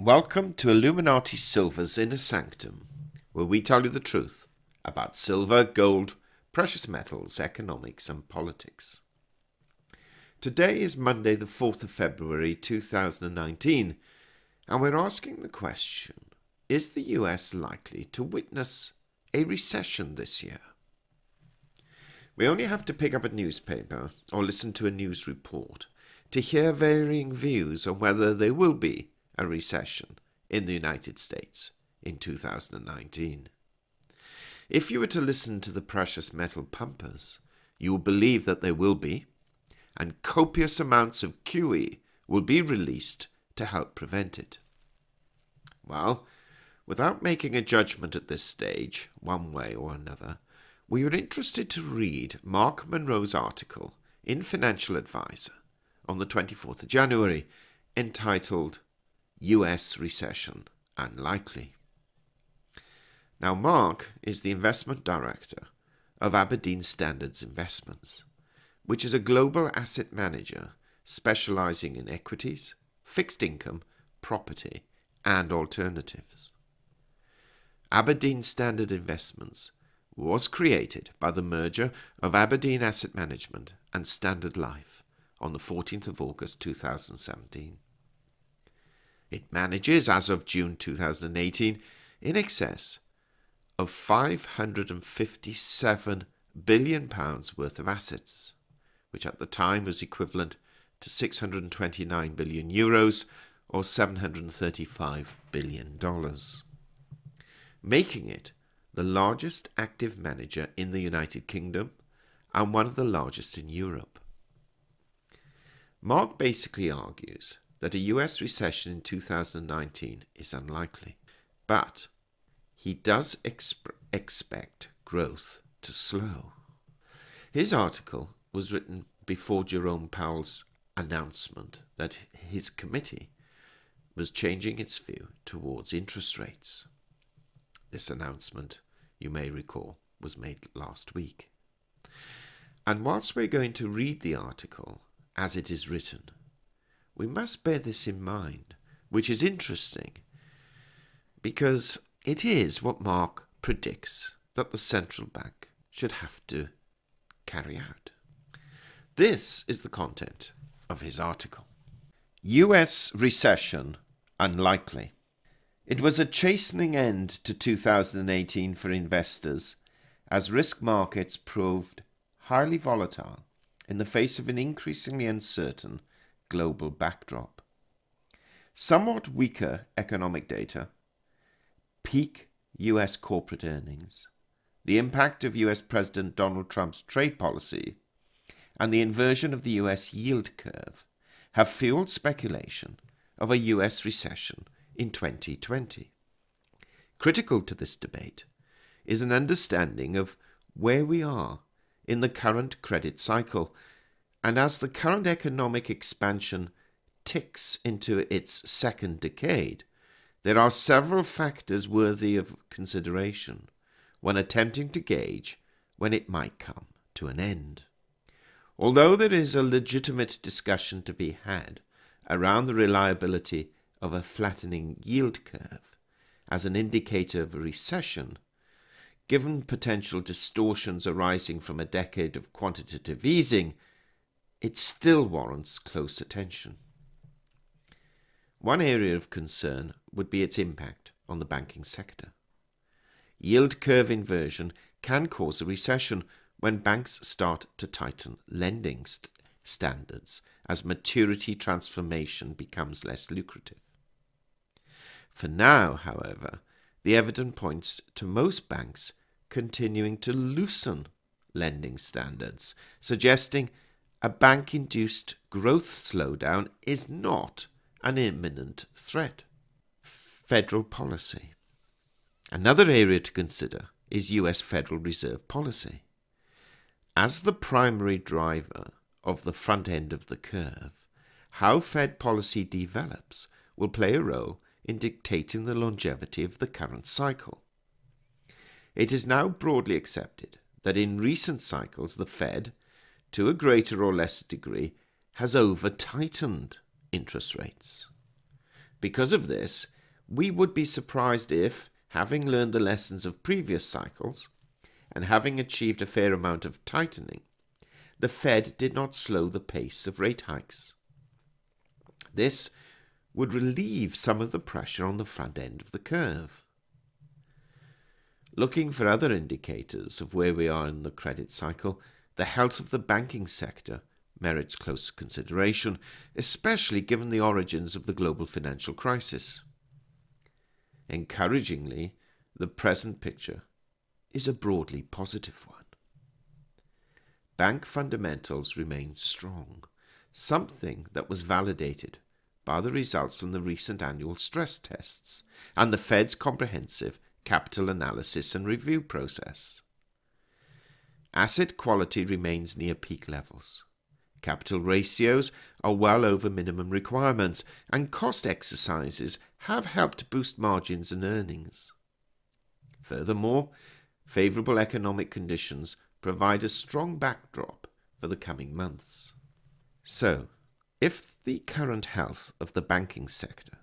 Welcome to Illuminati Silver's Inner Sanctum, where we tell you the truth about silver, gold, precious metals, economics and politics. Today is Monday the 4th of February 2019, and we're asking the question, is the US likely to witness a recession this year? We only have to pick up a newspaper or listen to a news report to hear varying views on whether there will be a recession in the United States in 2019. If you were to listen to the precious metal pumpers, you will believe that there will be, and copious amounts of QE will be released to help prevent it. Well, without making a judgment at this stage, one way or another, we were interested to read Mark Munro's article in Financial Advisor on the 24th of January, entitled US Recession Unlikely. Now, Mark is the investment director of Aberdeen Standard Investments, which is a global asset manager specialising in equities, fixed income, property and alternatives. Aberdeen Standard Investments was created by the merger of Aberdeen Asset Management and Standard Life on the 14th of August 2017. It manages, as of June 2018, in excess of £557 billion worth of assets, which at the time was equivalent to €629 billion or $735 billion, making it the largest active manager in the United Kingdom and one of the largest in Europe. Mark basically argues that a US recession in 2019 is unlikely, but he does expect growth to slow. His article was written before Jerome Powell's announcement that his committee was changing its view towards interest rates. This announcement, you may recall, was made last week. And whilst we're going to read the article as it is written, we must bear this in mind, which is interesting, because it is what Mark predicts that the central bank should have to carry out. This is the content of his article. US Recession Unlikely. It was a chastening end to 2018 for investors as risk markets proved highly volatile in the face of an increasingly uncertain global backdrop. Somewhat weaker economic data, peak US corporate earnings, the impact of US President Donald Trump's trade policy, and the inversion of the US yield curve have fueled speculation of a US recession in 2020. Critical to this debate is an understanding of where we are in the current credit cycle, and as the current economic expansion ticks into its second decade, there are several factors worthy of consideration when attempting to gauge when it might come to an end. Although there is a legitimate discussion to be had around the reliability of a flattening yield curve as an indicator of a recession, given potential distortions arising from a decade of quantitative easing, it still warrants close attention. One area of concern would be its impact on the banking sector. Yield curve inversion can cause a recession when banks start to tighten lending standards as maturity transformation becomes less lucrative. For now, however, the evidence points to most banks continuing to loosen lending standards, suggesting a bank-induced growth slowdown is not an imminent threat. Federal policy. Another area to consider is US Federal Reserve policy. As the primary driver of the front end of the curve, how Fed policy develops will play a role in dictating the longevity of the current cycle. It is now broadly accepted that in recent cycles the Fed, to a greater or lesser degree, has over-tightened interest rates. Because of this, we would be surprised if, having learned the lessons of previous cycles and having achieved a fair amount of tightening, the Fed did not slow the pace of rate hikes. This would relieve some of the pressure on the front end of the curve. Looking for other indicators of where we are in the credit cycle, the health of the banking sector merits close consideration, especially given the origins of the global financial crisis. Encouragingly, the present picture is a broadly positive one. Bank fundamentals remain strong, something that was validated by the results from the recent annual stress tests and the Fed's comprehensive capital analysis and review process. Asset quality remains near peak levels. Capital ratios are well over minimum requirements, and cost exercises have helped boost margins and earnings. Furthermore, favourable economic conditions provide a strong backdrop for the coming months. So, if the current health of the banking sector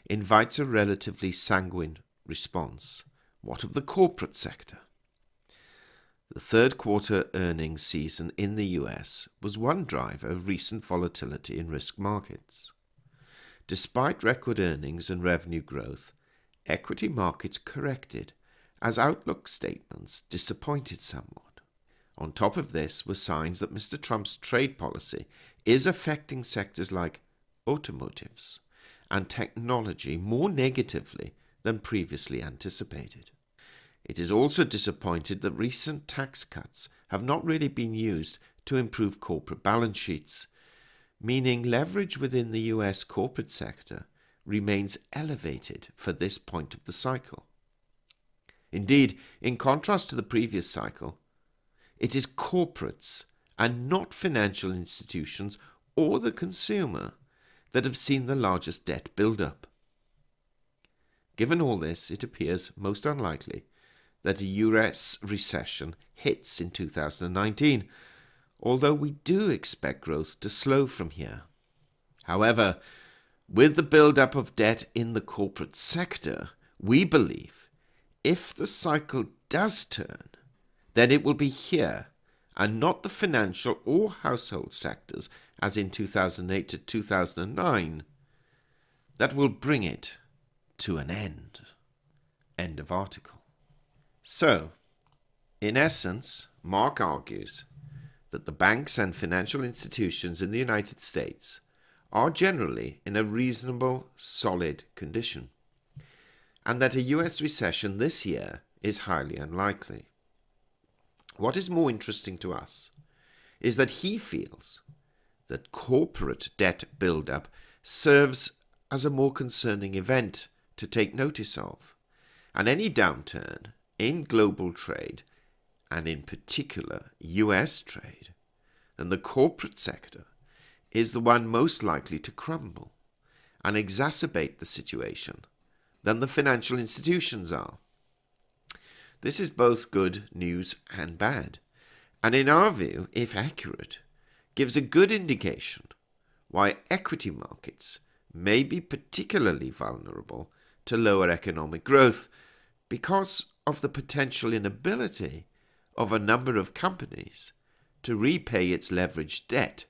invites a relatively sanguine response, what of the corporate sector? The third quarter earnings season in the US was one driver of recent volatility in risk markets. Despite record earnings and revenue growth, equity markets corrected as outlook statements disappointed somewhat. On top of this were signs that Mr. Trump's trade policy is affecting sectors like automotives and technology more negatively than previously anticipated. It is also disappointed that recent tax cuts have not really been used to improve corporate balance sheets, meaning leverage within the US corporate sector remains elevated for this point of the cycle. Indeed, in contrast to the previous cycle, it is corporates and not financial institutions or the consumer that have seen the largest debt build-up. Given all this, it appears most unlikely that a US recession hits in 2019, although we do expect growth to slow from here. However, with the build-up of debt in the corporate sector, we believe if the cycle does turn, then it will be here and not the financial or household sectors, as in 2008 to 2009, that will bring it to an end. End of article. So, in essence, Mark argues that the banks and financial institutions in the United States are generally in a reasonable, solid condition, and that a US recession this year is highly unlikely. What is more interesting to us is that he feels that corporate debt build-up serves as a more concerning event to take notice of, and any downturn in global trade, and in particular US trade, then the corporate sector is the one most likely to crumble and exacerbate the situation than the financial institutions are. This is both good news and bad, and in our view, if accurate, gives a good indication why equity markets may be particularly vulnerable to lower economic growth because of the potential inability of a number of companies to repay its leveraged debt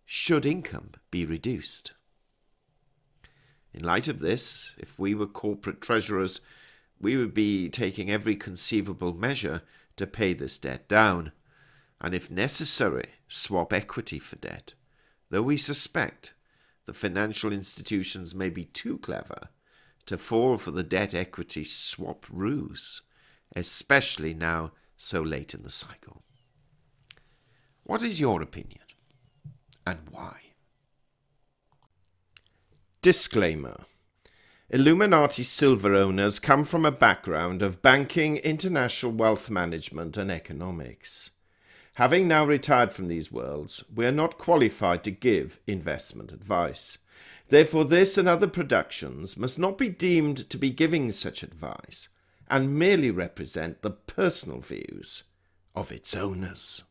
should income be reduced. In light of this, if we were corporate treasurers, we would be taking every conceivable measure to pay this debt down, and if necessary, swap equity for debt, though we suspect the financial institutions may be too clever to fall for the debt-equity swap ruse, especially now so late in the cycle. What is your opinion, and why? Disclaimer. Illuminati silver owners come from a background of banking, international wealth management and economics. Having now retired from these worlds, we are not qualified to give investment advice. Therefore, this and other productions must not be deemed to be giving such advice and merely represent the personal views of its owners.